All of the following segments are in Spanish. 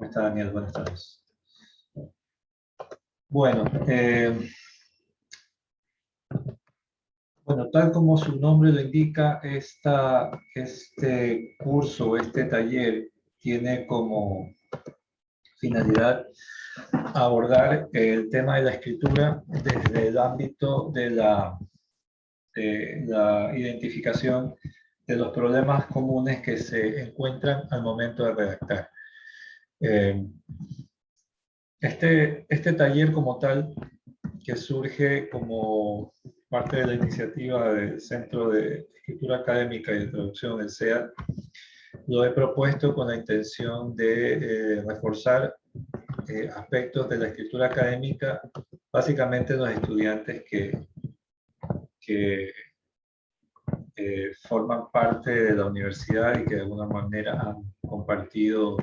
¿Cómo está Daniel? Buenas tardes. Bueno, tal como su nombre lo indica, este curso, este taller, tiene como finalidad abordar el tema de la escritura desde el ámbito de la identificación de los problemas comunes que se encuentran al momento de redactar. Este taller como tal, que surge como parte de la iniciativa del Centro de Escritura Académica y de Traducción del CEA, lo he propuesto con la intención de reforzar aspectos de la escritura académica, básicamente los estudiantes que forman parte de la universidad y que de alguna manera han compartido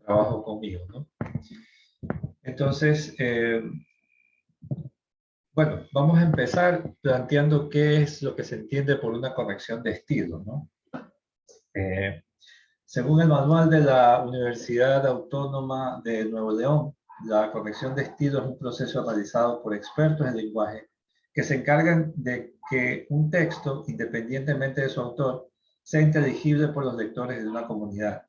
trabajo conmigo, ¿no? Entonces, bueno, vamos a empezar planteando qué es lo que se entiende por una corrección de estilo, ¿no? Según el manual de la Universidad Autónoma de Nuevo León, la corrección de estilo es un proceso realizado por expertos en lenguaje que se encargan de que un texto, independientemente de su autor, sea inteligible por los lectores de una comunidad.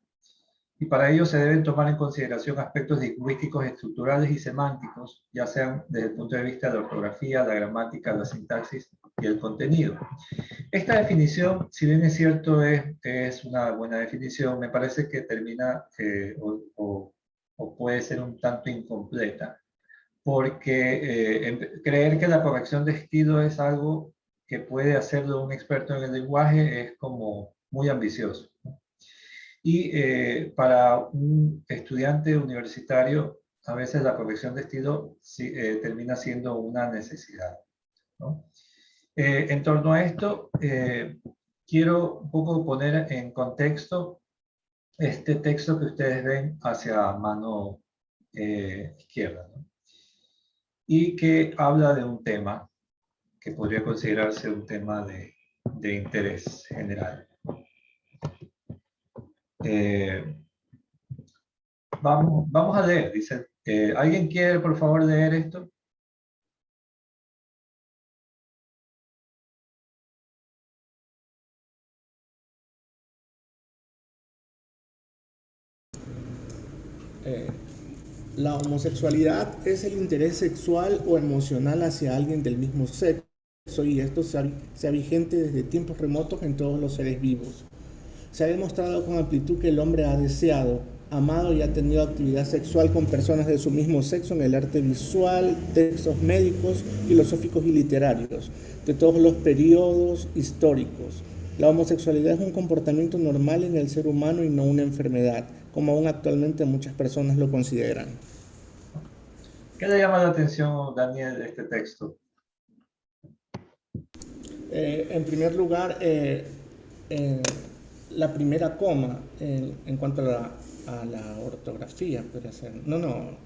Y para ello se deben tomar en consideración aspectos lingüísticos, estructurales y semánticos, ya sean desde el punto de vista de la ortografía, la gramática, la sintaxis y el contenido. Esta definición, si bien es cierto, es una buena definición, me parece que termina o puede ser un tanto incompleta, porque creer que la corrección de estilo es algo que puede hacerlo un experto en el lenguaje es como muy ambicioso. Y para un estudiante universitario, a veces la corrección de estilo termina siendo una necesidad, ¿no? En torno a esto, quiero un poco poner en contexto este texto que ustedes ven hacia mano izquierda, ¿no? Y que habla de un tema que podría considerarse un tema de interés general. Vamos a leer, dice. ¿Alguien quiere, por favor, leer esto? La homosexualidad es el interés sexual o emocional hacia alguien del mismo sexo, y esto sea vigente desde tiempos remotos en todos los seres vivos. Se ha demostrado con amplitud que el hombre ha deseado, amado y ha tenido actividad sexual con personas de su mismo sexo en el arte visual, textos médicos, filosóficos y literarios, de todos los periodos históricos. La homosexualidad es un comportamiento normal en el ser humano y no una enfermedad, como aún actualmente muchas personas lo consideran. ¿Qué le llama la atención, Daniel, de este texto? En primer lugar, la primera coma en cuanto a la ortografía podría ser.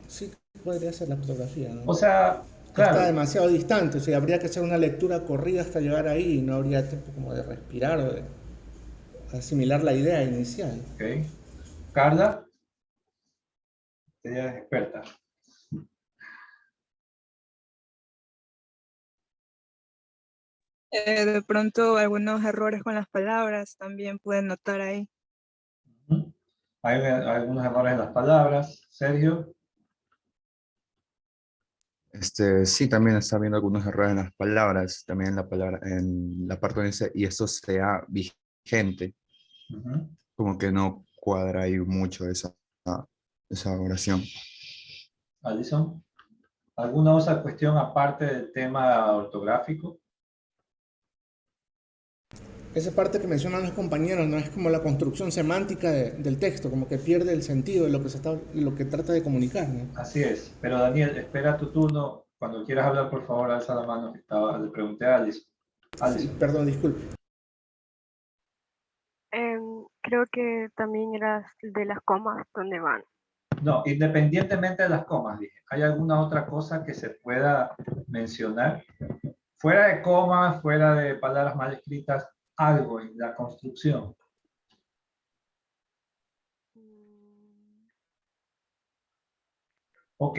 Sí podría ser la ortografía, ¿no? O sea, Está claro. demasiado distante, o sea, habría que hacer una lectura corrida hasta llegar ahí y no habría tiempo como de respirar o de asimilar la idea inicial. Ok. Carla, ella es experta. De pronto algunos errores con las palabras también pueden notar ahí. Hay algunos errores en las palabras. Sergio. Sí, también está viendo algunos errores en las palabras, también en la palabra, en la parte donde dice, y esto sea vigente, como que no cuadra ahí mucho esa oración. Alison, ¿alguna otra cuestión aparte del tema ortográfico? Esa parte que mencionan los compañeros no es como la construcción semántica del texto, como que pierde el sentido de lo que trata de comunicar, ¿no? Así es, pero Daniel, espera tu turno. Cuando quieras hablar, por favor, alza la mano que le pregunté a Alison. Sí, perdón, disculpe. Creo que también era de las comas donde van. No, independientemente de las comas, dije. ¿Hay alguna otra cosa que se pueda mencionar? Fuera de comas, fuera de palabras mal escritas, algo en la construcción. Ok.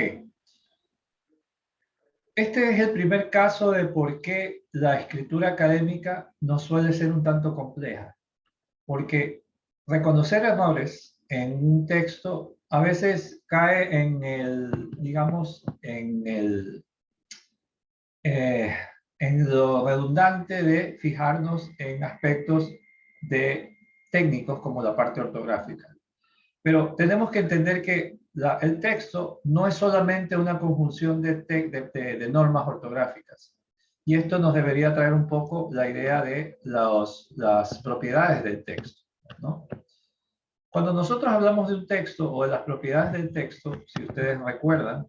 Este es el primer caso de por qué la escritura académica no suele ser un tanto compleja. Porque reconocer errores en un texto a veces cae en el, digamos, en lo redundante de fijarnos en aspectos técnicos como la parte ortográfica. Pero tenemos que entender que el texto no es solamente una conjunción de normas ortográficas. Y esto nos debería traer un poco la idea de las propiedades del texto, ¿no? Cuando nosotros hablamos de un texto o de las propiedades del texto, si ustedes recuerdan,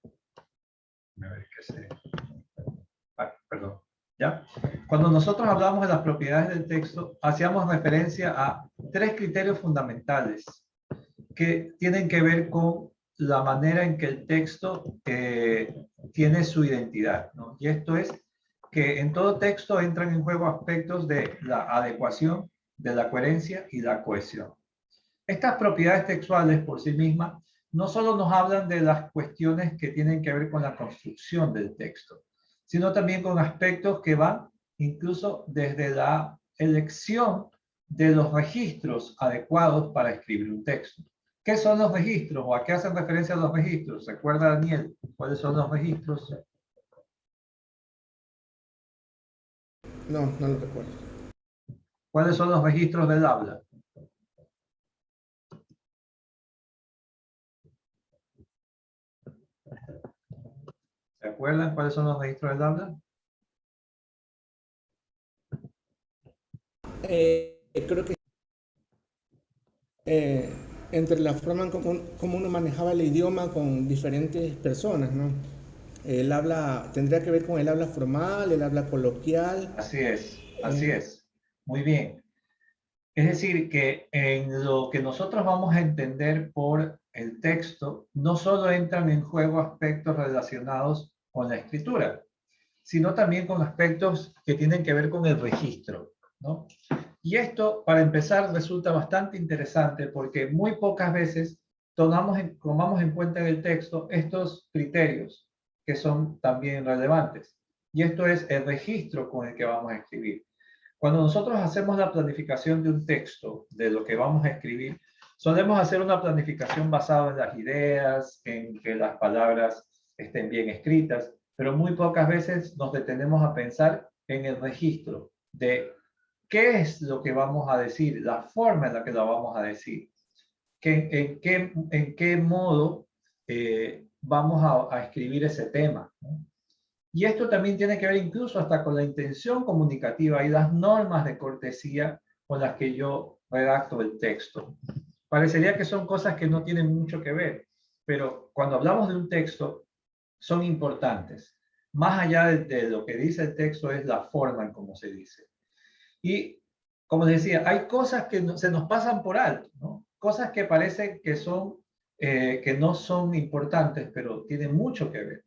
a ver qué sé. Perdón. ¿Ya? Cuando nosotros hablamos de las propiedades del texto, hacíamos referencia a tres criterios fundamentales que tienen que ver con la manera en que el texto tiene su identidad, ¿no? Y esto es que en todo texto entran en juego aspectos de la adecuación, de la coherencia y la cohesión. Estas propiedades textuales por sí mismas no solo nos hablan de las cuestiones que tienen que ver con la construcción del texto, sino también con aspectos que van incluso desde la elección de los registros adecuados para escribir un texto. ¿Qué son los registros o a qué hacen referencia los registros? ¿Recuerda, Daniel, cuáles son los registros? No, no lo recuerdo. ¿Cuáles son los registros del habla? ¿Se acuerdan cuáles son los registros del habla? Creo que entre la forma como uno manejaba el idioma con diferentes personas, ¿no? El habla tendría que ver con el habla formal, el habla coloquial. Así es. Muy bien. Es decir, que en lo que nosotros vamos a entender por el texto, no solo entran en juego aspectos relacionados con la escritura, sino también con aspectos que tienen que ver con el registro, ¿no? Y esto, para empezar, resulta bastante interesante porque muy pocas veces tomamos en cuenta en el texto estos criterios que son también relevantes. Y esto es el registro con el que vamos a escribir. Cuando nosotros hacemos la planificación de un texto, de lo que vamos a escribir, solemos hacer una planificación basada en las ideas, en que las palabras estén bien escritas, pero muy pocas veces nos detenemos a pensar en el registro de qué es lo que vamos a decir, la forma en la que lo vamos a decir, en qué modo vamos a escribir ese tema, ¿no? Y esto también tiene que ver incluso hasta con la intención comunicativa y las normas de cortesía con las que yo redacto el texto. Parecería que son cosas que no tienen mucho que ver, pero cuando hablamos de un texto, son importantes. Más allá de lo que dice el texto es la forma en cómo se dice. Y como decía, hay cosas que se nos pasan por alto, ¿no? Cosas que parecen que no son importantes, pero tienen mucho que ver.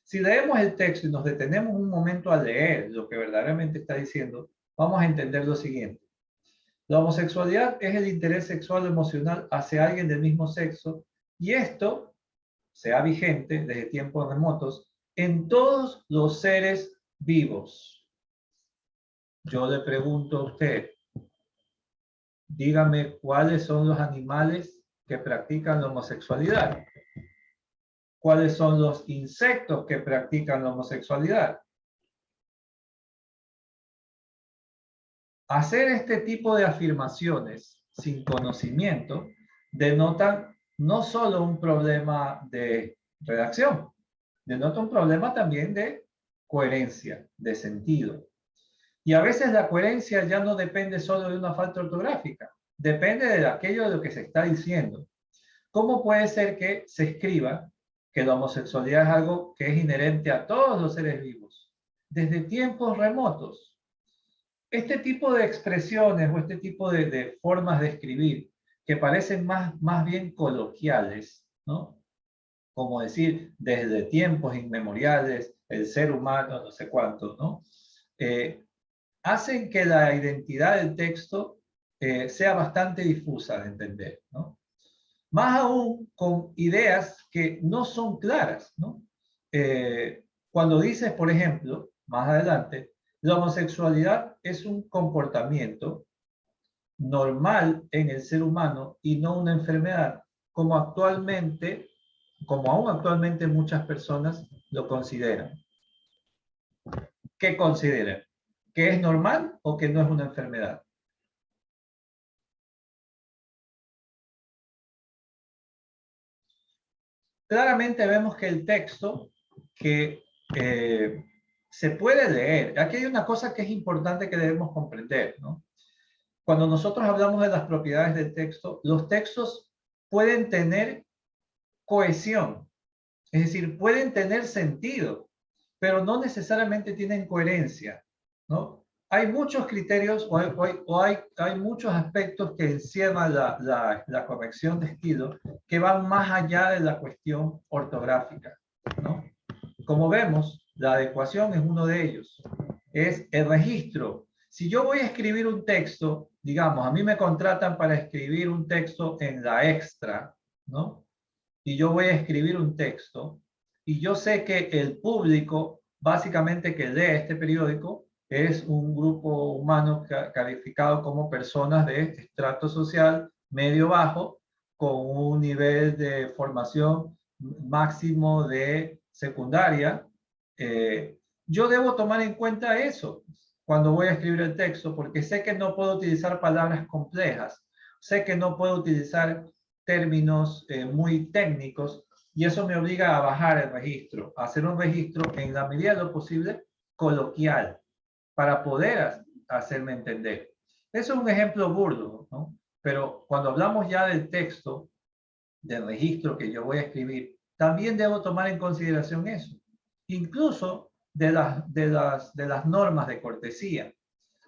Si leemos el texto y nos detenemos un momento a leer lo que verdaderamente está diciendo, vamos a entender lo siguiente. La homosexualidad es el interés sexual o emocional hacia alguien del mismo sexo y esto sea vigente desde tiempos remotos en todos los seres vivos. Yo le pregunto a usted, dígame cuáles son los animales que practican la homosexualidad. ¿Cuáles son los insectos que practican la homosexualidad? Hacer este tipo de afirmaciones sin conocimiento denota no solo un problema de redacción, denota un problema también de coherencia, de sentido. Y a veces la coherencia ya no depende solo de una falta ortográfica, depende de aquello de lo que se está diciendo. ¿Cómo puede ser que se escriba que la homosexualidad es algo que es inherente a todos los seres vivos, desde tiempos remotos? Este tipo de expresiones o este tipo de formas de escribir que parecen más bien coloquiales, ¿no? Como decir, desde tiempos inmemoriales, el ser humano, no sé cuánto, ¿no? Hacen que la identidad del texto sea bastante difusa de entender, ¿no? Más aún con ideas que no son claras, ¿no? Cuando dices, por ejemplo, más adelante, la homosexualidad es un comportamiento normal en el ser humano y no una enfermedad, como aún actualmente muchas personas lo consideran. ¿Qué consideran? ¿Que es normal o que no es una enfermedad? Claramente vemos que el texto que se puede leer, aquí hay una cosa que es importante que debemos comprender, ¿no? Cuando nosotros hablamos de las propiedades del texto, los textos pueden tener cohesión, es decir, pueden tener sentido, pero no necesariamente tienen coherencia, ¿no? Hay muchos criterios hay muchos aspectos que encierran la corrección de estilo que van más allá de la cuestión ortográfica, ¿no? Como vemos, la adecuación es uno de ellos. Es el registro. Si yo voy a escribir un texto, digamos, a mí me contratan para escribir un texto en la Extra, ¿no? Y yo voy a escribir un texto y yo sé que el público básicamente que lee este periódico es un grupo humano calificado como personas de estrato social medio bajo con un nivel de formación máximo de secundaria. Yo debo tomar en cuenta eso cuando voy a escribir el texto porque sé que no puedo utilizar palabras complejas, sé que no puedo utilizar términos muy técnicos y eso me obliga a bajar el registro, a hacer un registro en la medida de lo posible coloquial para poder hacerme entender. Eso es un ejemplo burdo, ¿no? Pero cuando hablamos ya del texto, del registro que yo voy a escribir, también debo tomar en consideración eso, incluso de las normas de cortesía.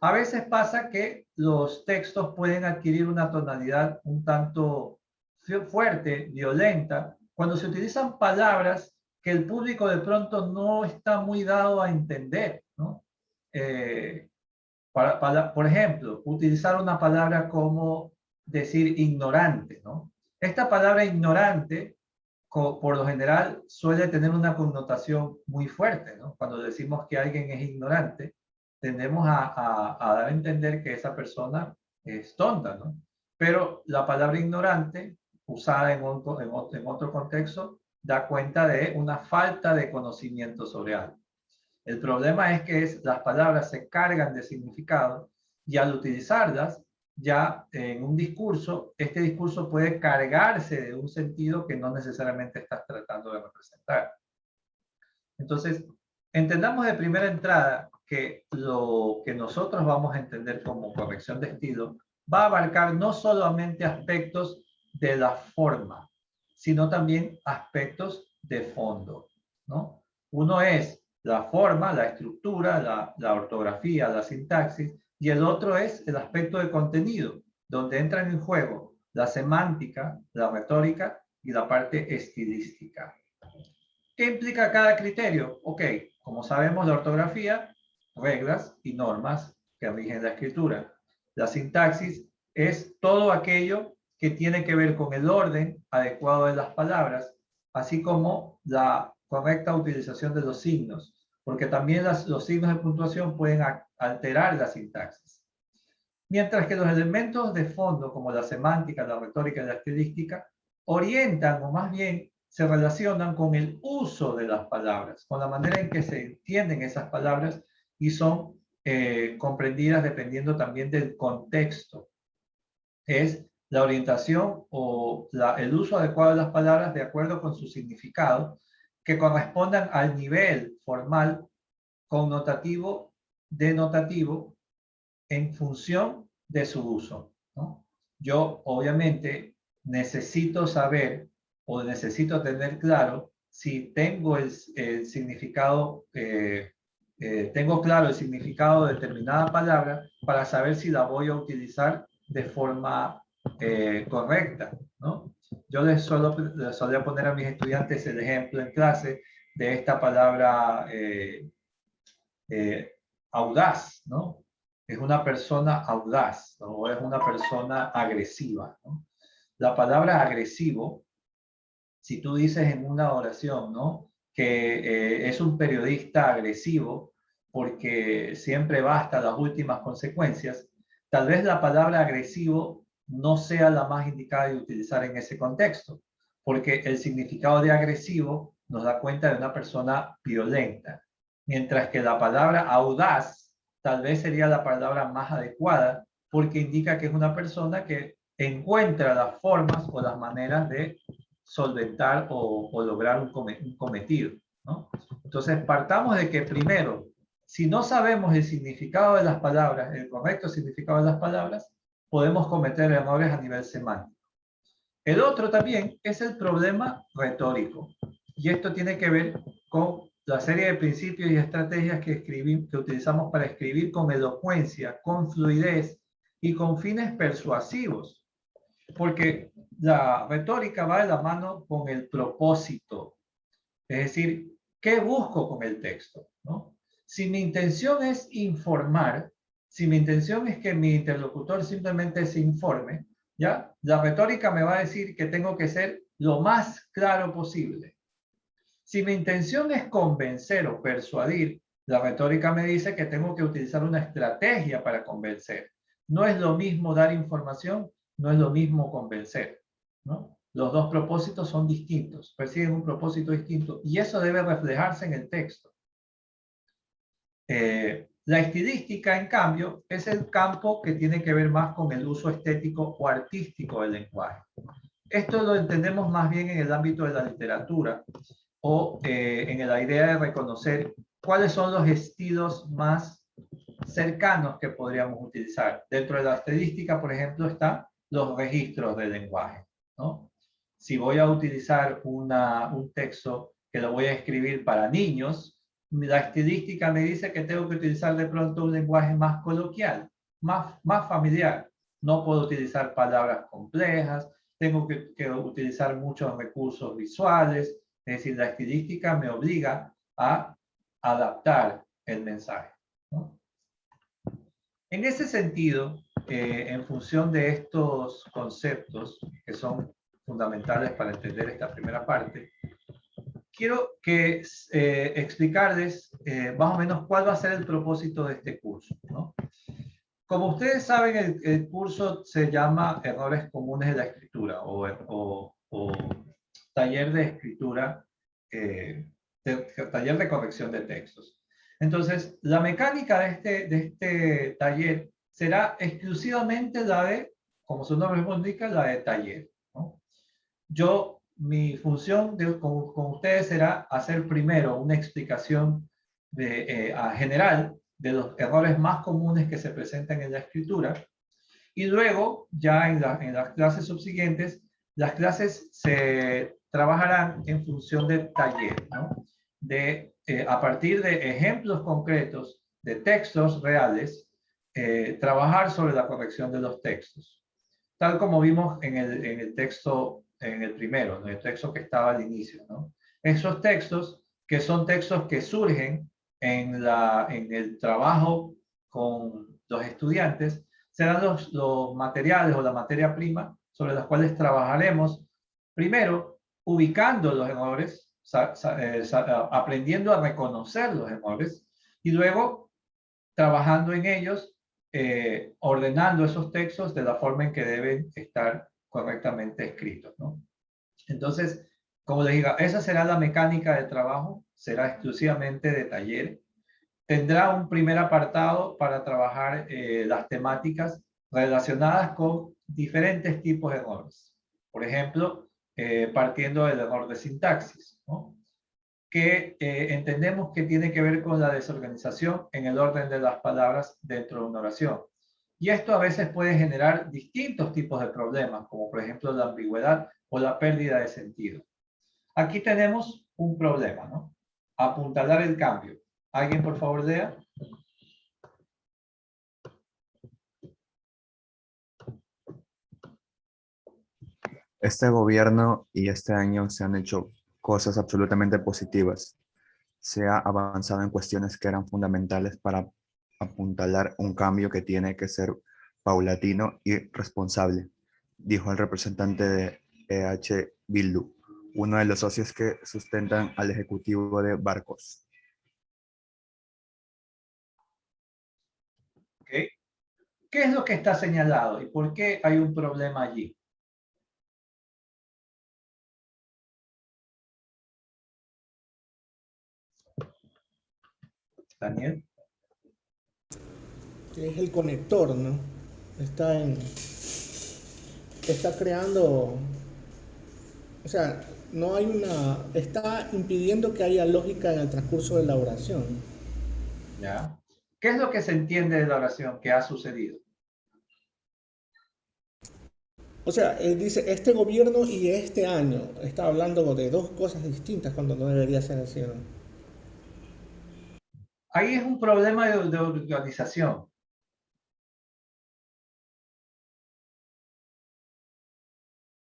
A veces pasa que los textos pueden adquirir una tonalidad un tanto fuerte, violenta, cuando se utilizan palabras que el público de pronto no está muy dado a entender, ¿no? Por ejemplo, utilizar una palabra como decir ignorante, ¿no? Esta palabra ignorante, por lo general, suele tener una connotación muy fuerte, ¿no? Cuando decimos que alguien es ignorante, tendemos a dar a entender que esa persona es tonta, ¿no? Pero la palabra ignorante, usada en otro contexto, da cuenta de una falta de conocimiento sobre algo. El problema es que las palabras se cargan de significado y al utilizarlas ya en un discurso, este discurso puede cargarse de un sentido que no necesariamente estás tratando de representar. Entonces, entendamos de primera entrada que lo que nosotros vamos a entender como corrección de estilo va a abarcar no solamente aspectos de la forma, sino también aspectos de fondo, ¿no? Uno es la forma, la estructura, la ortografía, la sintaxis, y el otro es el aspecto de contenido, donde entran en juego la semántica, la retórica y la parte estilística. ¿Qué implica cada criterio? Ok, como sabemos, la ortografía, reglas y normas que rigen la escritura. La sintaxis es todo aquello que tiene que ver con el orden adecuado de las palabras, así como la correcta utilización de los signos, porque también los signos de puntuación pueden alterar la sintaxis. Mientras que los elementos de fondo, como la semántica, la retórica y la estilística, orientan o más bien se relacionan con el uso de las palabras, con la manera en que se entienden esas palabras y son comprendidas dependiendo también del contexto. Es la orientación o el uso adecuado de las palabras de acuerdo con su significado que correspondan al nivel formal, connotativo, denotativo, en función de su uso, ¿no? Yo obviamente necesito saber o necesito tener claro si tengo el significado, tengo claro el significado de determinada palabra para saber si la voy a utilizar de forma correcta, ¿no? Yo les solía poner a mis estudiantes el ejemplo en clase de esta palabra audaz, ¿no? Es una persona audaz, ¿no? O es una persona agresiva, ¿no? la palabra agresivo, si tú dices en una oración, ¿no? Que es un periodista agresivo porque siempre va hasta las últimas consecuencias, tal vez la palabra agresivo no sea la más indicada de utilizar en ese contexto, porque el significado de agresivo nos da cuenta de una persona violenta, mientras que la palabra audaz tal vez sería la palabra más adecuada porque indica que es una persona que encuentra las formas o las maneras de solventar o lograr un cometido, ¿no? Entonces, partamos de que primero, si no sabemos el significado de las palabras, el correcto significado de las palabras, podemos cometer errores a nivel semántico. El otro también es el problema retórico. Y esto tiene que ver con la serie de principios y estrategias que utilizamos para escribir con elocuencia, con fluidez y con fines persuasivos. Porque la retórica va de la mano con el propósito. Es decir, ¿qué busco con el texto? ¿No? Si mi intención es informar, si mi intención es que mi interlocutor simplemente se informe, ¿ya? La retórica me va a decir que tengo que ser lo más claro posible. Si mi intención es convencer o persuadir, la retórica me dice que tengo que utilizar una estrategia para convencer. No es lo mismo dar información, no es lo mismo convencer, ¿no? Los dos propósitos son distintos, persiguen un propósito distinto y eso debe reflejarse en el texto. La estilística, en cambio, es el campo que tiene que ver más con el uso estético o artístico del lenguaje. Esto lo entendemos más bien en el ámbito de la literatura o en la idea de reconocer cuáles son los estilos más cercanos que podríamos utilizar. Dentro de la estadística, por ejemplo, están los registros del lenguaje, ¿no? Si voy a utilizar un texto que lo voy a escribir para niños, la estilística me dice que tengo que utilizar de pronto un lenguaje más coloquial, más familiar. No puedo utilizar palabras complejas, tengo que utilizar muchos recursos visuales, es decir, la estilística me obliga a adaptar el mensaje, ¿no? En ese sentido, en función de estos conceptos que son fundamentales para entender esta primera parte, quiero explicarles más o menos cuál va a ser el propósito de este curso, ¿no? Como ustedes saben, el curso se llama Errores Comunes de la Escritura o Taller de Escritura, Taller de Corrección de Textos. Entonces, la mecánica de este taller será exclusivamente la de, como su nombre indica, la de taller, ¿no? Mi función con ustedes será hacer primero una explicación general de los errores más comunes que se presentan en la escritura y luego ya en las clases subsiguientes, las clases se trabajarán en función de taller, ¿no? A partir de ejemplos concretos de textos reales, trabajar sobre la corrección de los textos. Tal como vimos en el texto, en el primero, en el texto que estaba al inicio, ¿no? Esos textos que son textos que surgen en el trabajo con los estudiantes, serán los materiales o la materia prima sobre los cuales trabajaremos, primero ubicando los errores, aprendiendo a reconocer los errores y luego trabajando en ellos, ordenando esos textos de la forma en que deben estar correctamente escritos, ¿no? Entonces, como les digo, esa será la mecánica de trabajo, será exclusivamente de taller. Tendrá un primer apartado para trabajar las temáticas relacionadas con diferentes tipos de errores. Por ejemplo, partiendo del error de sintaxis, ¿no? Que entendemos que tiene que ver con la desorganización en el orden de las palabras dentro de una oración. Y esto a veces puede generar distintos tipos de problemas, como por ejemplo la ambigüedad o la pérdida de sentido. Aquí tenemos un problema, ¿no? Apuntalar el cambio. ¿Alguien por favor lea? Este gobierno y este año se han hecho cosas absolutamente positivas. Se ha avanzado en cuestiones que eran fundamentales para apuntalar un cambio que tiene que ser paulatino y responsable. dijo el representante de EH Bildu, uno de los socios que sustentan al ejecutivo de Barcos. ¿Okay? ¿Qué es lo que está señalado y por qué hay un problema allí? Daniel. Es el conector, ¿no? Está creando, o sea, no hay está impidiendo que haya lógica en el transcurso de la oración. ¿Ya? ¿Qué es lo que se entiende de la oración que ha sucedido? O sea, él dice, este gobierno y este año, está hablando de dos cosas distintas cuando no debería ser así, ¿no? Ahí es un problema de organización.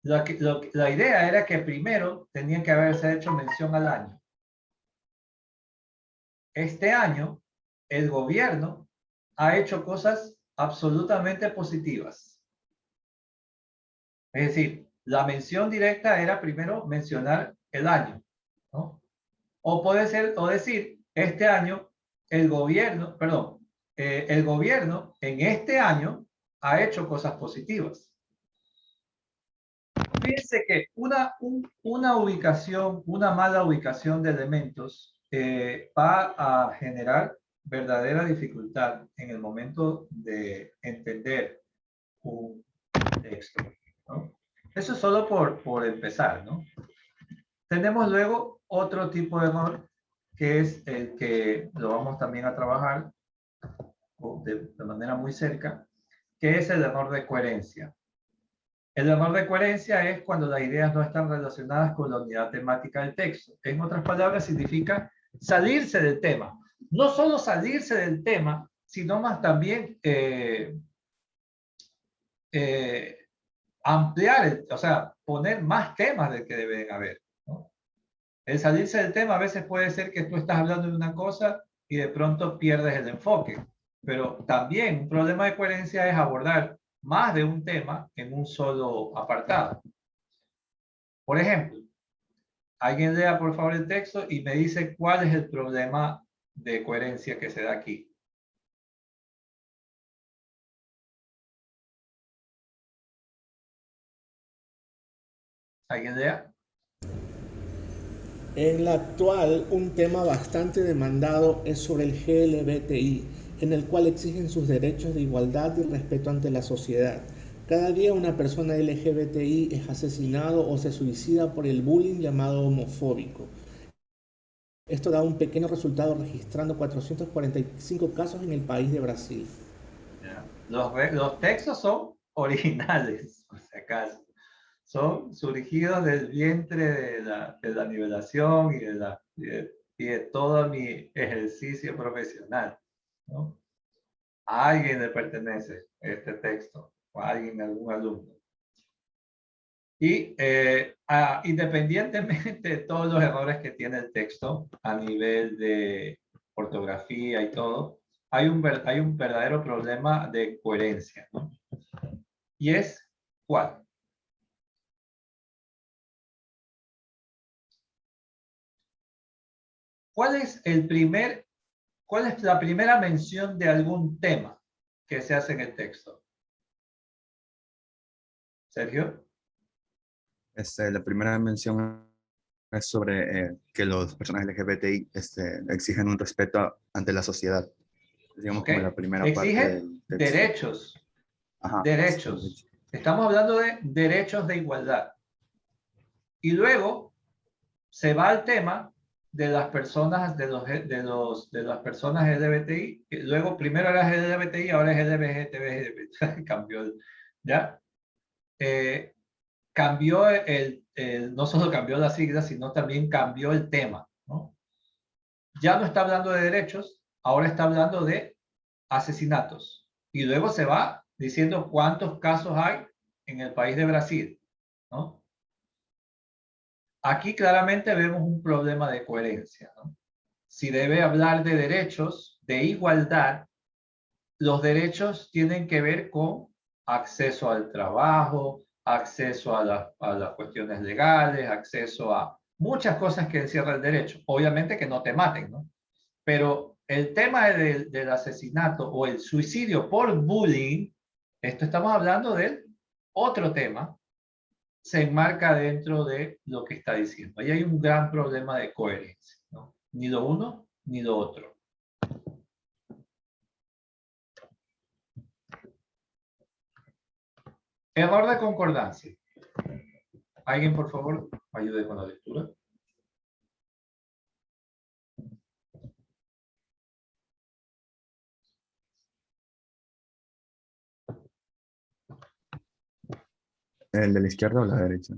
La idea era que primero tenía que haberse hecho mención al año. Este año, el gobierno ha hecho cosas absolutamente positivas. Es decir, la mención directa era primero mencionar el año, ¿no? O puede ser, o decir, este año, el gobierno en este año ha hecho cosas positivas. Fíjense que una ubicación, una mala ubicación de elementos va a generar verdadera dificultad en el momento de entender un texto, ¿no? Eso es solo por empezar, ¿no? Tenemos luego otro tipo de error, que es el que lo vamos también a trabajar de manera muy cerca, que es el error de coherencia. El error de coherencia es cuando las ideas no están relacionadas con la unidad temática del texto. En otras palabras, significa salirse del tema. No solo salirse del tema, sino más también ampliar, o sea, poner más temas del que deben haber, ¿no? El salirse del tema a veces puede ser que tú estás hablando de una cosa y de pronto pierdes el enfoque. Pero también un problema de coherencia es abordar más de un tema en un solo apartado. Por ejemplo, alguien lea por favor el texto y me dice cuál es el problema de coherencia que se da aquí. ¿Alguien lea? En la actual, un tema bastante demandado es sobre el GLBTI, en el cual exigen sus derechos de igualdad y respeto ante la sociedad. Cada día una persona LGBTI es asesinado o se suicida por el bullying llamado homofóbico. Esto da un pequeño resultado registrando 445 casos en el país de Brasil. Los textos son originales, por si acaso. Son surgidos del vientre de la nivelación y de todo mi ejercicio profesional, ¿no? A alguien le pertenece este texto, o a alguien, algún alumno. Y independientemente de todos los errores que tiene el texto a nivel de ortografía y todo, hay un verdadero problema de coherencia, ¿no? Y es, ¿cuál? ¿Cuál es la primera mención de algún tema que se hace en el texto? Sergio. La primera mención es sobre que los personajes LGBTI exigen un respeto ante la sociedad. Digamos, Okay. como la primera Exigen parte del texto. Derechos. Ajá, derechos. Estamos hablando de derechos de igualdad. Y luego se va al tema de las personas, de las personas LGBTI. Luego, primero era LGBTI, ahora es LGBTI. Cambió, ¿ya? Cambió no solo cambió la sigla, sino también cambió el tema, ¿no? Ya no está hablando de derechos, ahora está hablando de asesinatos. Y luego se va diciendo cuántos casos hay en el país de Brasil, ¿no? Aquí claramente vemos un problema de coherencia, ¿no? Si debe hablar de derechos, de igualdad, los derechos tienen que ver con acceso al trabajo, acceso a las cuestiones legales, acceso a muchas cosas que encierra el derecho. Obviamente que no te maten, ¿no? Pero el tema del asesinato o el suicidio por bullying, esto estamos hablando del otro tema, se enmarca dentro de lo que está diciendo. Ahí hay un gran problema de coherencia, ¿no? Ni lo uno ni lo otro. Error de concordancia. ¿Alguien, por favor, ayude con la lectura? ¿El de la izquierda o la derecha?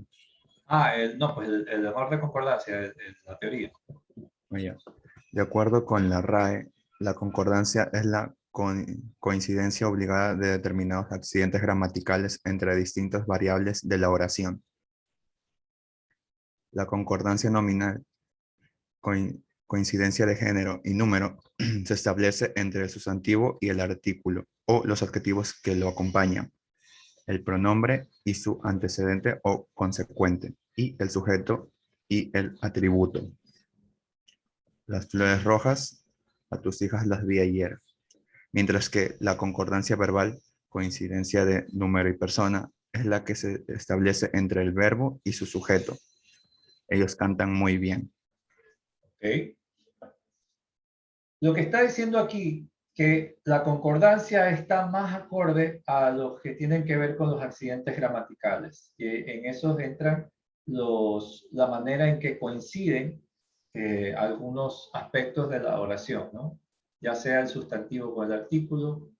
No, pues el error de concordancia, la teoría. Ya. De acuerdo con la RAE, la concordancia es la coincidencia obligada de determinados accidentes gramaticales entre distintas variables de la oración. La concordancia nominal, coincidencia de género y número, se establece entre el sustantivo y el artículo o los adjetivos que lo acompañan, el pronombre y su antecedente o consecuente, y el sujeto y el atributo. Las flores rojas, a tus hijas las vi ayer. Mientras que la concordancia verbal, coincidencia de número y persona, es la que se establece entre el verbo y su sujeto. Ellos cantan muy bien. ¿Okay? Lo que está diciendo aquí, que la concordancia está más acorde a los que tienen que ver con los accidentes gramaticales. Que en esos entran la manera en que coinciden algunos aspectos de la oración, ¿no? Ya sea el sustantivo con el artículo,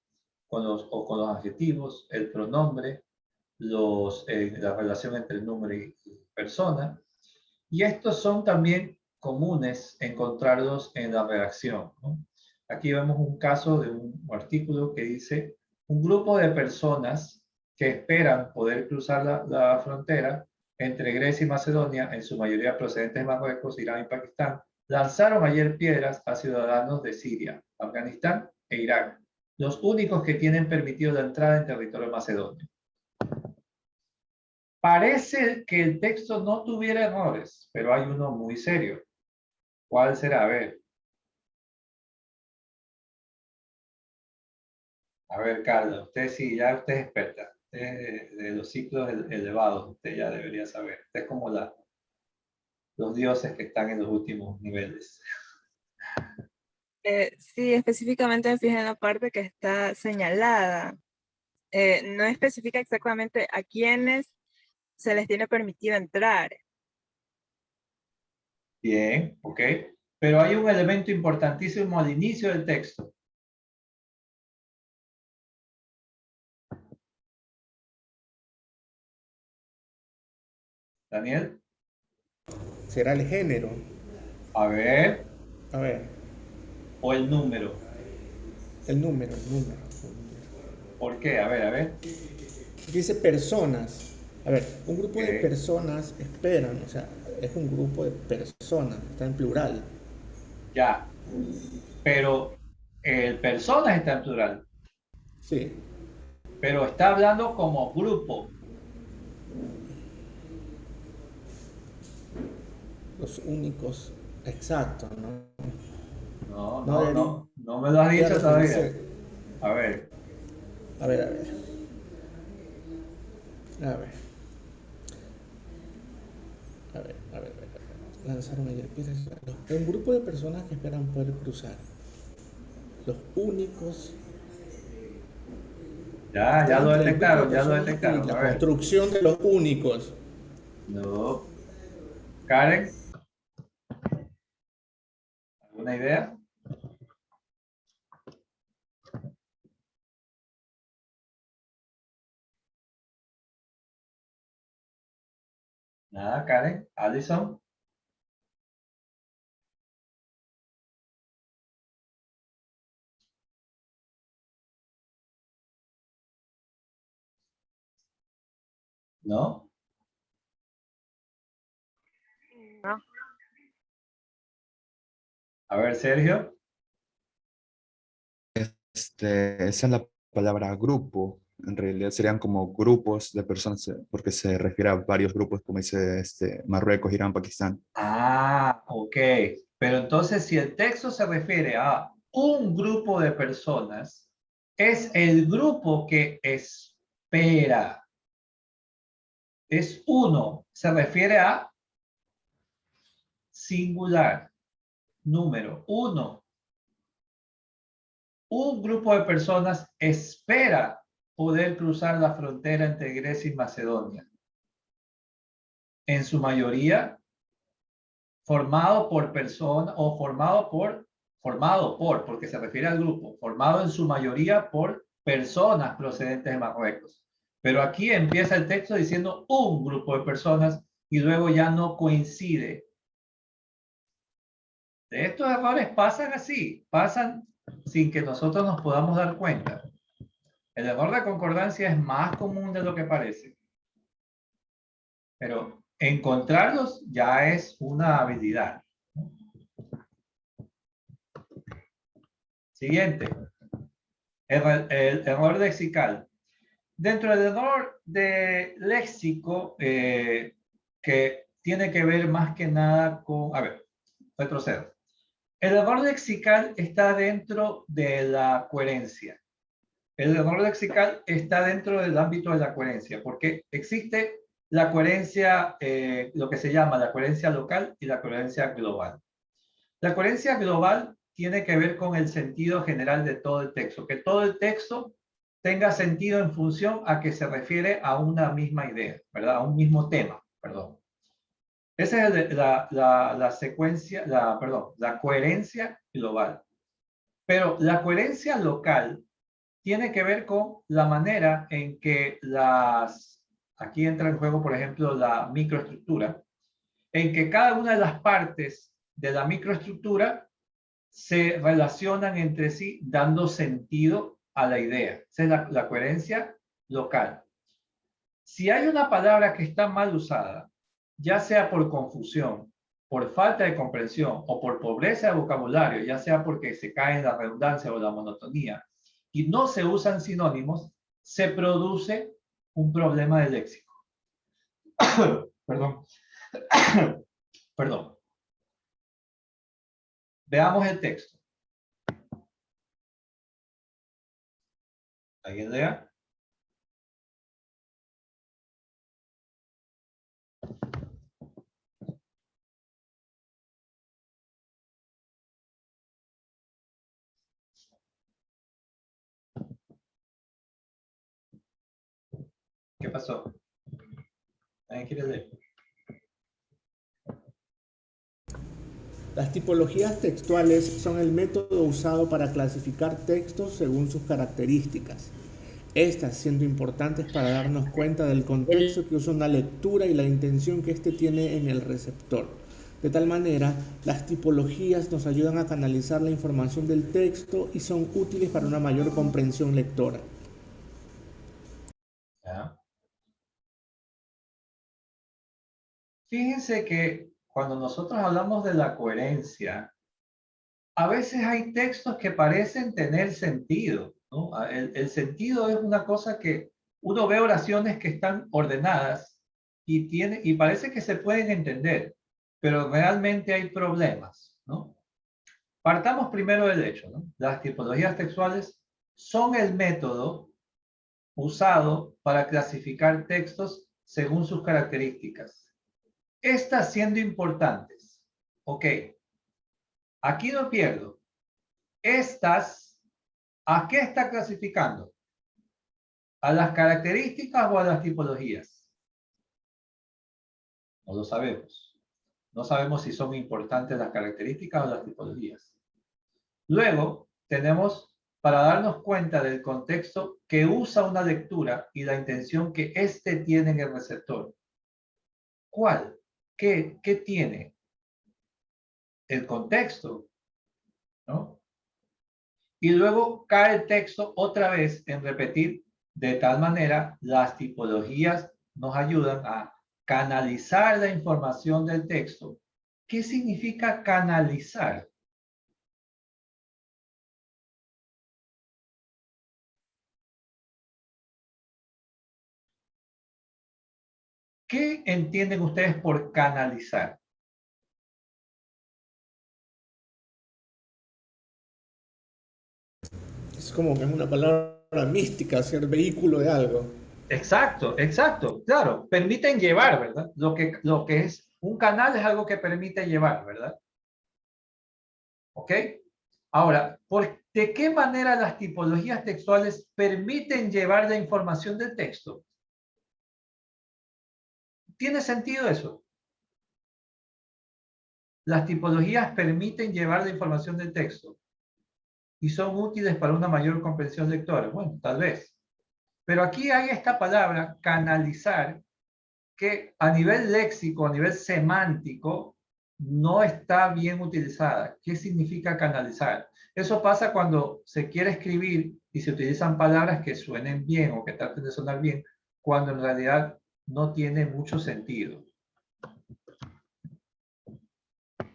o con los adjetivos, el pronombre, la relación entre el número y persona. Y estos son también comunes encontrarlos en la redacción, ¿no? Aquí vemos un caso de un artículo que dice: un grupo de personas que esperan poder cruzar la frontera entre Grecia y Macedonia, en su mayoría procedentes de Marruecos, Irán y Pakistán, lanzaron ayer piedras a ciudadanos de Siria, Afganistán e Irak, los únicos que tienen permitido la entrada en territorio macedonio. Parece que el texto no tuviera errores, pero hay uno muy serio. ¿Cuál será? A ver, Carla, usted sí, ya usted es experta. Usted de los ciclos elevados, usted ya debería saber. Usted es como los dioses que están en los últimos niveles. Sí, específicamente me fijé en la parte que está señalada. No especifica exactamente a quiénes se les tiene permitido entrar. Bien, ok. Pero hay un elemento importantísimo al inicio del texto. Daniel. Será el género. A ver. A ver, O el número. el número. ¿Por qué? A ver. Dice personas. A ver, un grupo de Ok. personas esperan, o sea, es un grupo de personas, está en plural. Ya. Pero el personas está en plural. Sí, Pero está hablando como grupo. los únicos, exacto, ¿no? No me lo has dicho todavía. Referirse- A ver. A ver. Lanzaron ayer piedras. Un grupo de personas que esperan poder cruzar. Los únicos. Ya lo Entre el grupo de detectaron, ya lo personas detectaron. y la A ver. construcción de los únicos. No. Karen. ¿Alguna idea? Nada, Karen. Alison. ¿No? No. A ver, Sergio. Esa es la palabra grupo. en realidad serían como grupos de personas, porque se refiere a varios grupos, como dice Marruecos, Irán, Pakistán. Ah, ok. Pero entonces, si el texto se refiere a un grupo de personas, es el grupo que espera. Es uno. Se refiere a singular, número uno. Un grupo de personas espera poder cruzar la frontera entre Grecia y Macedonia. En su mayoría, formado por personas o formado por, porque se refiere al grupo, formado en su mayoría por personas procedentes de Marruecos. Pero aquí empieza el texto diciendo un grupo de personas y luego ya no coincide. De estos errores pasan así, pasan sin que nosotros nos podamos dar cuenta. El error de concordancia es más común de lo que parece. Pero encontrarlos ya es una habilidad. Siguiente. El error lexical. Dentro del error de léxico, que tiene que ver más que nada con... A ver, retrocedo. El error lexical está dentro de la coherencia. El error lexical está dentro del ámbito de la coherencia, porque existe la coherencia, lo que se llama la coherencia local y la coherencia global. La coherencia global tiene que ver con el sentido general de todo el texto, que todo el texto tenga sentido en función a que se refiere a una misma idea, ¿verdad? A un mismo tema, perdón. Esa es la secuencia, la coherencia global. Pero la coherencia local tiene que ver con la manera en que aquí entra en juego, por ejemplo, la microestructura, en que cada una de las partes de la microestructura se relacionan entre sí dando sentido a la idea. Esa es la coherencia local. Si hay una palabra que está mal usada, ya sea por confusión, por falta de comprensión o por pobreza de vocabulario, ya sea porque se cae en la redundancia o la monotonía, y no se usan sinónimos, se produce un problema de léxico. Perdón. Perdón. Veamos el texto. ¿Alguien lea? ¿Qué pasó? ¿Alguien quiere leer? Las tipologías textuales son el método usado para clasificar textos según sus características. Estas siendo importantes para darnos cuenta del contexto que usa una lectura y la intención que éste tiene en el receptor. De tal manera, las tipologías nos ayudan a canalizar la información del texto y son útiles para una mayor comprensión lectora. ¿Ya? Fíjense que cuando nosotros hablamos de la coherencia, a veces hay textos que parecen tener sentido, ¿no? El sentido es una cosa que uno ve oraciones que están ordenadas y parece que se pueden entender, pero realmente hay problemas, ¿no? Partamos primero del hecho, ¿no? Las tipologías textuales son el método usado para clasificar textos según sus características. Estas siendo importantes. Ok, aquí no pierdo. Estas, ¿a qué está clasificando? ¿A las características o a las tipologías? No lo sabemos. No sabemos si son importantes las características o las tipologías. Luego, tenemos para darnos cuenta del contexto que usa una lectura y la intención que éste tiene en el receptor. ¿Cuál? ¿Qué tiene? El contexto, ¿no? Y luego cae el texto otra vez en repetir. De tal manera, las tipologías nos ayudan a canalizar la información del texto. ¿Qué significa canalizar? ¿Qué entienden ustedes por canalizar? Es como que es una palabra mística, ser vehículo de algo. Exacto, exacto. Claro, permiten llevar, ¿verdad? Lo que es un canal es algo que permite llevar, ¿verdad? ¿Ok? Ahora, ¿de qué manera las tipologías textuales permiten llevar la información del texto? ¿Tiene sentido eso? Las tipologías permiten llevar la información del texto y son útiles para una mayor comprensión lectora. Bueno, tal vez. Pero aquí hay esta palabra, canalizar, que a nivel léxico, a nivel semántico, no está bien utilizada. ¿Qué significa canalizar? Eso pasa cuando se quiere escribir y se utilizan palabras que suenen bien o que traten de sonar bien, cuando en realidad no tiene mucho sentido.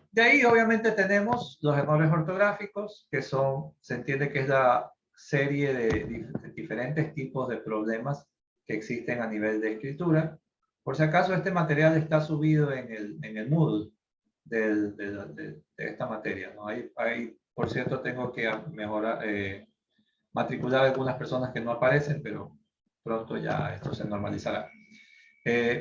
De ahí obviamente tenemos los errores ortográficos, que se entiende que es la serie de diferentes tipos de problemas que existen a nivel de escritura. Por si acaso, este material está subido en el Moodle de esta materia, ¿no? Por cierto, tengo que mejorar, matricular a algunas personas que no aparecen, pero pronto ya esto se normalizará.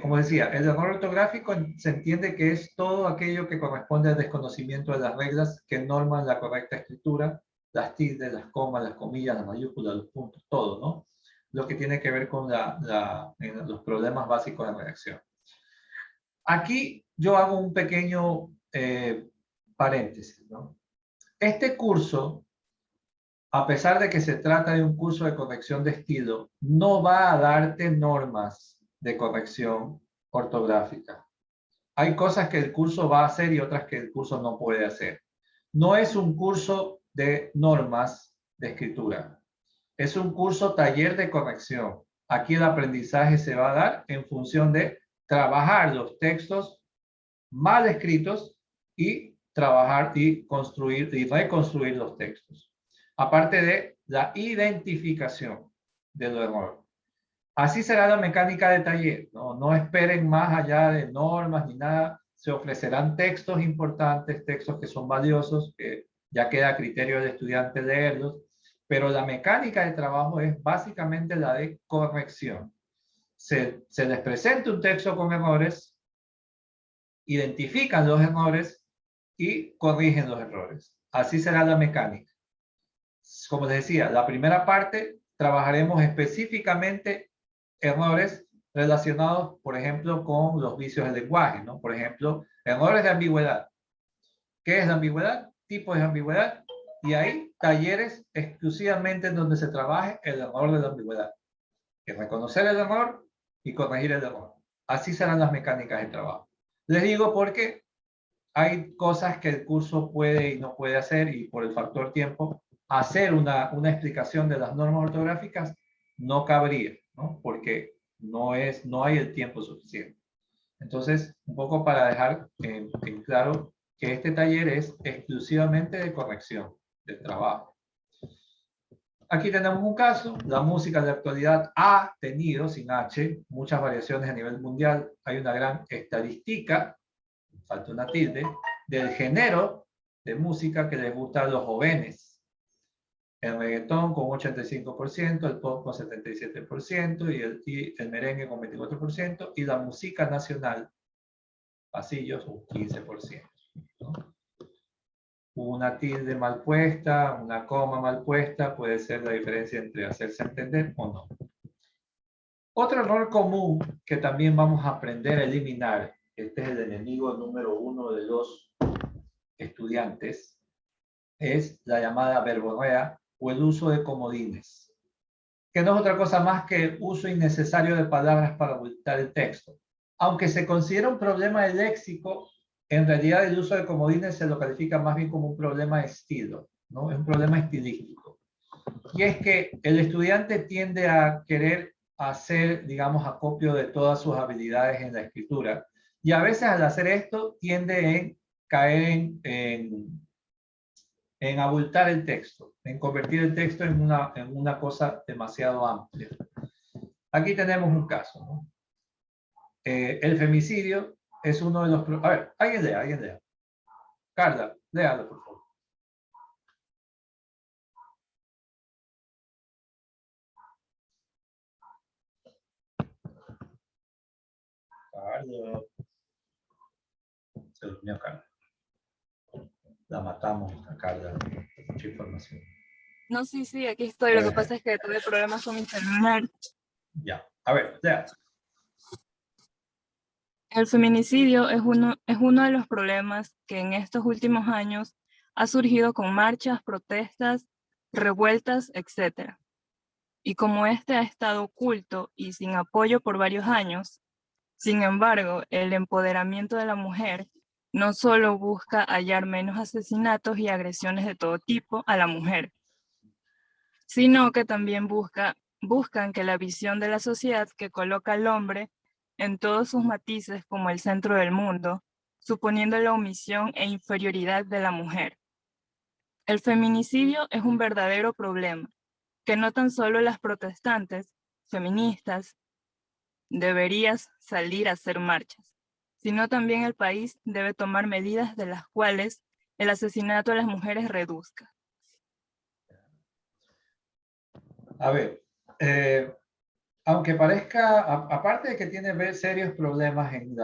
Como decía, el error ortográfico se entiende que es todo aquello que corresponde al desconocimiento de las reglas que norman la correcta escritura, las tildes, las comas, las comillas, las mayúsculas, los puntos, todo, ¿no? Lo que tiene que ver con los problemas básicos de redacción. Aquí yo hago un pequeño paréntesis, ¿no? Este curso, a pesar de que se trata de un curso de corrección de estilo, no va a darte normas de corrección ortográfica. Hay cosas que el curso va a hacer y otras que el curso no puede hacer. No es un curso de normas de escritura. Es un curso taller de corrección. Aquí el aprendizaje se va a dar en función de trabajar los textos mal escritos y trabajar y construir y reconstruir los textos. Aparte de la identificación del error. Así será la mecánica de taller. No esperen más allá de normas ni nada. Se ofrecerán textos importantes, textos que son valiosos, que ya queda a criterio del estudiante leerlos, pero la mecánica de trabajo es básicamente la de corrección. Se les presenta un texto con errores, identifican los errores y corrigen los errores. Así será la mecánica. Como les decía, la primera parte trabajaremos específicamente errores relacionados, por ejemplo, con los vicios del lenguaje, ¿no? Por ejemplo, errores de ambigüedad. ¿Qué es la ambigüedad? Tipos de ambigüedad. Y hay talleres exclusivamente en donde se trabaje el error de la ambigüedad. Es reconocer el error y corregir el error. Así serán las mecánicas de trabajo. Les digo porque hay cosas que el curso puede y no puede hacer, y por el factor tiempo, hacer una explicación de las normas ortográficas no cabría, ¿no? Porque no hay el tiempo suficiente. Entonces, un poco para dejar en claro que este taller es exclusivamente de corrección, de trabajo. Aquí tenemos un caso. La música de la actualidad ha tenido, sin H, muchas variaciones a nivel mundial. Hay una gran estadística, falta una tilde, del género de música que les gusta a los jóvenes. El reggaetón con 85%, el pop con 77% y el merengue con 24%, y la música nacional, pasillos, un 15%. ¿no? Una tilde mal puesta, una coma mal puesta, puede ser la diferencia entre hacerse entender o no. Otro error común que también vamos a aprender a eliminar, este es el enemigo número 1 de los estudiantes, es la llamada verborrea o el uso de comodines, que no es otra cosa más que el uso innecesario de palabras para abultar el texto. Aunque se considera un problema de léxico, en realidad el uso de comodines se lo califica más bien como un problema de estilo, ¿no? Es un problema estilístico. Y es que el estudiante tiende a querer hacer, digamos, acopio de todas sus habilidades en la escritura. Y a veces al hacer esto tiende a caer en abultar el texto, en convertir el texto en una cosa demasiado amplia. Aquí tenemos un caso, ¿no? el femicidio es uno de los... A ver, alguien lea. Carla, léalo, por favor. Carla. Se durmió Carla. La matamos a Carla. Mucha información. No, sí, aquí estoy. Lo que pasa es que tuve problemas con mi celular. Ya. A ver, lea. El feminicidio es uno de los problemas que en estos últimos años ha surgido con marchas, protestas, revueltas, etc. Y como este ha estado oculto y sin apoyo por varios años, sin embargo, el empoderamiento de la mujer no solo busca hallar menos asesinatos y agresiones de todo tipo a la mujer, sino que también buscan que la visión de la sociedad que coloca al hombre en todos sus matices como el centro del mundo, suponiendo la omisión e inferioridad de la mujer. El feminicidio es un verdadero problema, que no tan solo las protestantes, feministas, deberías salir a hacer marchas, sino también el país debe tomar medidas de las cuales el asesinato a las mujeres reduzca. A ver, aunque parezca, aparte de que tiene serios problemas en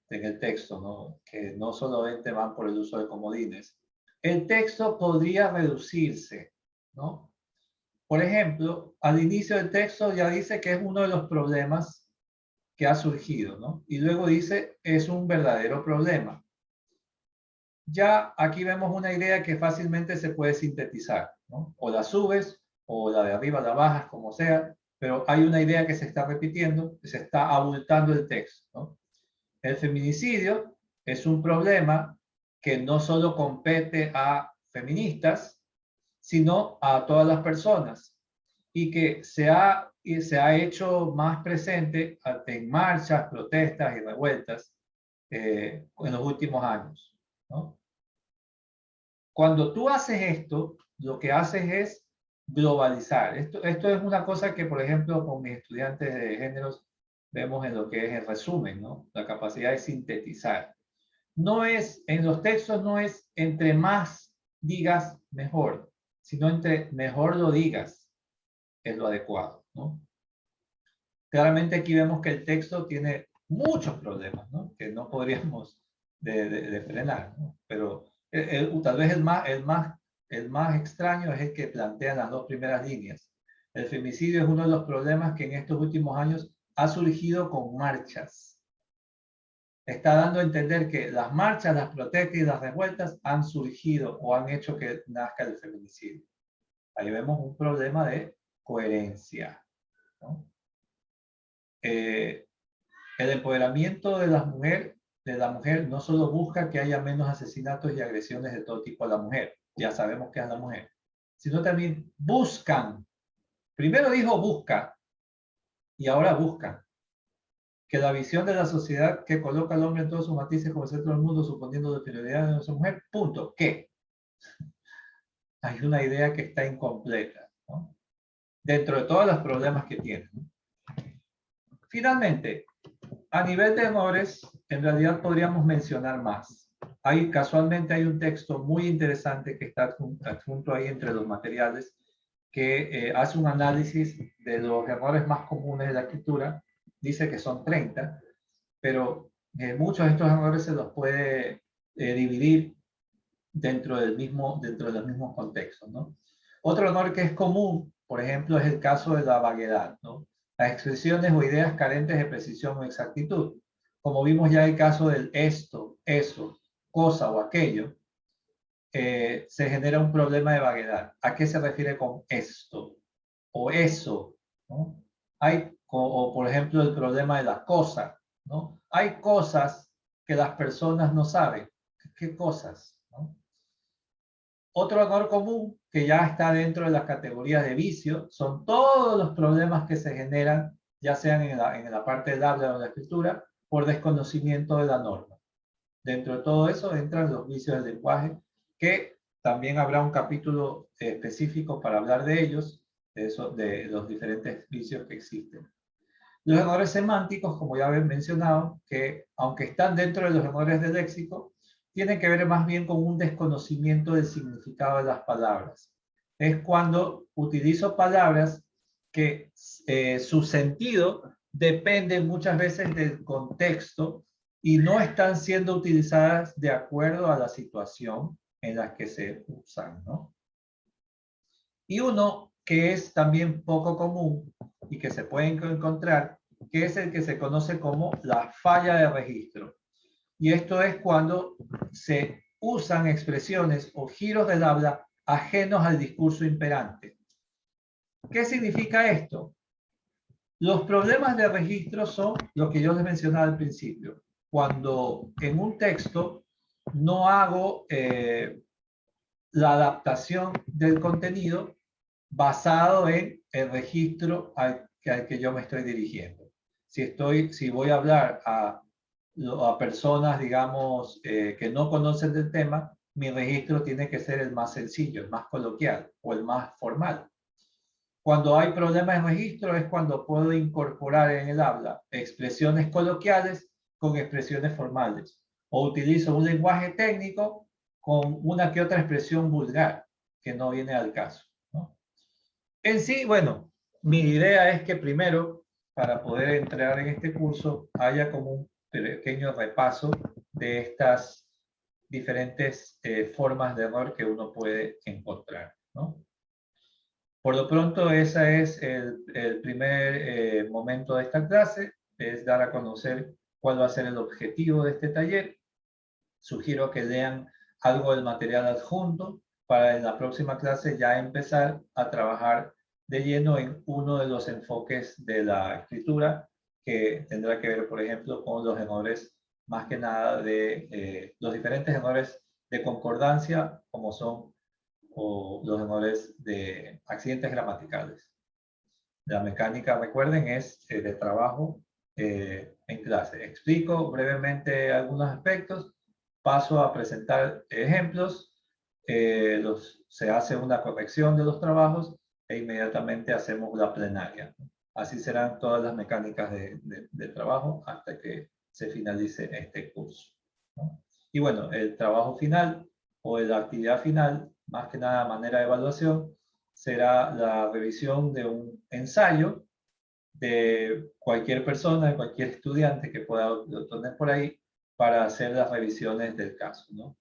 el texto, ¿no? Que no solamente van por el uso de comodines, el texto podría reducirse, ¿no? Por ejemplo, al inicio del texto ya dice que es uno de los problemas que ha surgido, ¿no? Y luego dice, es un verdadero problema. Ya aquí vemos una idea que fácilmente se puede sintetizar, ¿no? O la subes, o la de arriba la bajas, como sea, pero hay una idea que se está repitiendo, que se está abultando el texto, ¿no? El feminicidio es un problema que no solo compete a feministas, sino a todas las personas, y que se ha hecho más presente en marchas, protestas y revueltas en los últimos años, ¿no? Cuando tú haces esto, lo que haces es globalizar. Esto es una cosa que, por ejemplo, con mis estudiantes de géneros vemos en lo que es el resumen, ¿no? La capacidad de sintetizar. No es, en los textos no es entre más digas mejor, sino entre mejor lo digas es lo adecuado, ¿no? Claramente aquí vemos que el texto tiene muchos problemas, ¿no? Que no podríamos de frenar, ¿no? Pero tal vez el más extraño es el que plantean las dos primeras líneas. El femicidio es uno de los problemas que en estos últimos años ha surgido con marchas. Está dando a entender que las marchas, las protestas y las revueltas han surgido o han hecho que nazca el feminicidio. Ahí vemos un problema de coherencia, ¿no? El empoderamiento de la mujer no solo busca que haya menos asesinatos y agresiones de todo tipo a la mujer, ya sabemos que es la mujer, sino también buscan, primero dijo busca, y ahora buscan, que la visión de la sociedad que coloca al hombre en todos sus matices como el centro del mundo, suponiendo la superioridad de nuestra mujer, punto. ¿Qué? Hay una idea que está incompleta, ¿no? Dentro de todos los problemas que tiene, ¿no? Finalmente, a nivel de errores, en realidad podríamos mencionar más. Casualmente hay un texto muy interesante que está adjunto ahí entre los materiales que hace un análisis de los errores más comunes de la escritura. Dice que son 30, pero muchos de estos errores se los puede dividir dentro de los mismos contextos, ¿no? Otro error que es común, por ejemplo, es el caso de la vaguedad, ¿no? Las expresiones o ideas carentes de precisión o exactitud. Como vimos ya el caso del esto, eso, cosa o aquello, se genera un problema de vaguedad. ¿A qué se refiere con esto o eso, ¿no? O por ejemplo el problema de la cosa, ¿no? Hay cosas que las personas no saben. ¿Qué cosas, ¿no? Otro error común que ya está dentro de las categorías de vicio son todos los problemas que se generan, ya sean en la parte del habla o de la escritura, por desconocimiento de la norma. Dentro de todo eso entran los vicios del lenguaje, que también habrá un capítulo específico para hablar de ellos, de los diferentes vicios que existen. Los errores semánticos, como ya he mencionado, que aunque están dentro de los errores de léxico, tienen que ver más bien con un desconocimiento del significado de las palabras. Es cuando utilizo palabras que su sentido depende muchas veces del contexto y no están siendo utilizadas de acuerdo a la situación en la que se usan, ¿no? Y uno que es también poco común y que se puede encontrar, que es el que se conoce como la falla de registro. Y esto es cuando se usan expresiones o giros del habla ajenos al discurso imperante. ¿Qué significa esto? Los problemas de registro son lo que yo les mencionaba al principio. Cuando en un texto no hago la adaptación del contenido basado en el registro al que yo me estoy dirigiendo. Si voy a hablar a personas, digamos, que no conocen del tema, mi registro tiene que ser el más sencillo, el más coloquial o el más formal. Cuando hay problemas de registro es cuando puedo incorporar en el habla expresiones coloquiales con expresiones formales, o utilizo un lenguaje técnico con una que otra expresión vulgar que no viene al caso, ¿no? En sí, bueno, mi idea es que primero, para poder entrar en este curso, haya como un pequeño repaso de estas diferentes formas de error que uno puede encontrar, ¿no? Por lo pronto, ese es el primer momento de esta clase, es dar a conocer cuál va a ser el objetivo de este taller. Sugiero que lean algo del material adjunto para en la próxima clase ya empezar a trabajar de lleno en uno de los enfoques de la escritura, que tendrá que ver, por ejemplo, con los errores, más que nada de los diferentes errores de concordancia, como son o los errores de accidentes gramaticales. La mecánica, recuerden, es de trabajo en clase. Explico brevemente algunos aspectos, paso a presentar ejemplos, se hace una corrección de los trabajos e inmediatamente hacemos la plenaria. Así serán todas las mecánicas de trabajo hasta que se finalice este curso, ¿no? Y bueno, el trabajo final o la actividad final, más que nada manera de evaluación, será la revisión de un ensayo de cualquier persona, de cualquier estudiante que pueda tener por ahí para hacer las revisiones del caso, ¿no?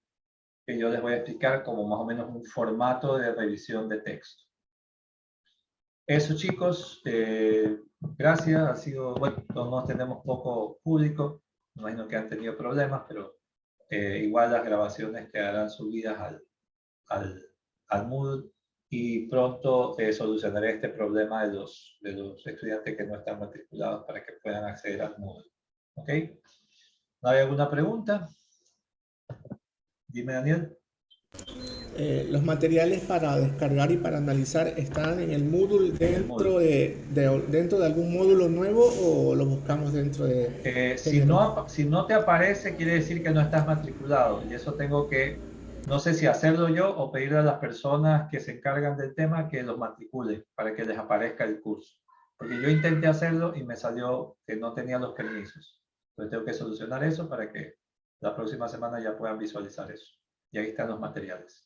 Que yo les voy a explicar como más o menos un formato de revisión de texto. Eso, chicos, gracias. Ha sido, bueno, todos tenemos poco público, me imagino que han tenido problemas, pero igual las grabaciones quedarán subidas al Moodle y pronto solucionaré este problema de los estudiantes que no están matriculados para que puedan acceder al Moodle. ¿Ok? ¿No hay alguna pregunta? Dime, Daniel. Los materiales para descargar y para analizar están en el Moodle dentro de algún módulo nuevo o lo buscamos dentro de... si no te aparece, quiere decir que no estás matriculado y eso tengo que, no sé si hacerlo yo o pedirle a las personas que se encargan del tema que los matriculen para que les aparezca el curso. Porque yo intenté hacerlo y me salió que no tenía los permisos. Entonces tengo que solucionar eso para que la próxima semana ya puedan visualizar eso. Y ahí están los materiales.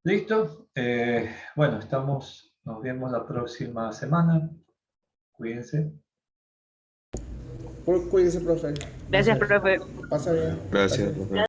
¿Listo? Bueno, nos vemos la próxima semana. Cuídense. Cuídense, profe. Gracias, profe. Pasa bien. Gracias, profe.